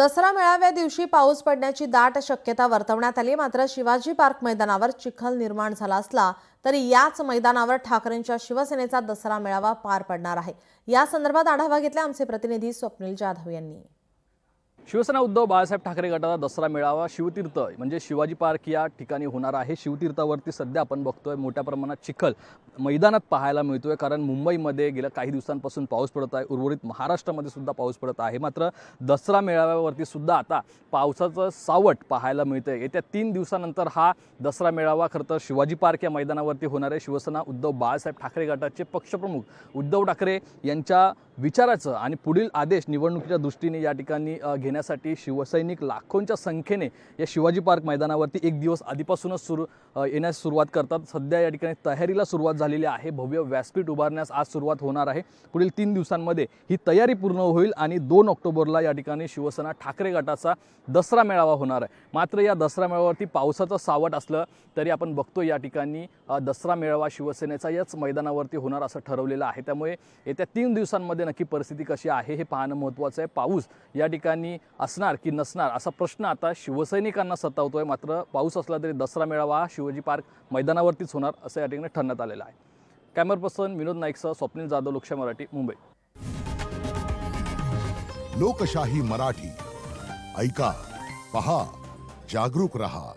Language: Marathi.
दसरा मेळाव्या दिवशी पाऊस पडण्याची दाट शक्यता वर्तवण्यात आली। मात्र शिवाजी पार्क मैदानावर चिखल निर्माण झाला असला तरी याच मैदानावर ठाकरेंच्या शिवसेनेचा दसरा मेळावा पार पडणार आहे। या संदर्भात आढावा घेतला आमचे प्रतिनिधी स्वप्नील जाधव यांनी। शिवसेना उद्धव बाळासाहेब ठाकरे गटाचा दसरा मेळावा शिवतीर्थ म्हणजे शिवाजी पार्क या ठिकाणी होणार आहे। शिवतीर्थावरती सध्या आपण बघतोय मोठ्या प्रमाणात चिखल मैदानात पाहायला मिळतोय, कारण मुंबईमध्ये गेल्या काही दिवसांपासून पाऊस पडत आहे, उर्वरित महाराष्ट्रामध्ये सुद्धा पाऊस पडत आहे। मात्र दसरा मेळाव्यावरती सुद्धा आता पावसाचं सावट पाहायला मिळतंय। येत्या 3 दिवसानंतर हा दसरा मेळावा खरं तर शिवाजी पार्क या मैदानावरती होणार आहे। शिवसेना उद्धव बाळासाहेब ठाकरे गटाचे पक्षप्रमुख उद्धव ठाकरे यांच्या विचाराचं आणि पुढील आदेश निवडणुकीच्या दृष्टीने या ठिकाणी घेण्यासाठी शिवसैनिक लाखोंच्या संख्येने या शिवाजी पार्क मैदानावरती एक दिवस आधीपासूनच येण्यास सुरुवात करतात। सध्या या ठिकाणी तयारीला सुरुवात झालेली आहे। भव्य व्यासपीठ उभारण्यास आज सुरुवात होणार आहे। पुढील 3 दिवसांमध्ये ही तयारी पूर्ण होईल आणि 2 ऑक्टोबरला या ठिकाणी शिवसेना ठाकरे गटाचा दसरा मेळावा होणार आहे। मात्र या दसरा मेळाव्यावरती पावसाचं सावट असलं तरी आपण बघतो या ठिकाणी दसरा मेळावा शिवसेनेचा याच मैदानावरती होणार असं ठरवलेलं आहे। त्यामुळे येत्या 3 दिवसांमध्ये नक्की परिस्थिती कशी आहे हे पाहणं महत्त्वाचं आहे। पाऊस या ठिकाणी असणार की नसणार असा प्रश्न आता शिवसैनिकांना सतावतोय। मात्र पाऊस असला तरी दसरा मेळावा शिवाजी पार्क मैदानावरतीच होणार असं या ठिकाणी ठरण्यात आलेलं आहे। कॅमेरा पर्सन विनोद नाईकसह स्वप्नील जाधव, लोकशाही मराठी, मुंबई। लोकशाही मराठी ऐका, पहा, जागरूक रहा।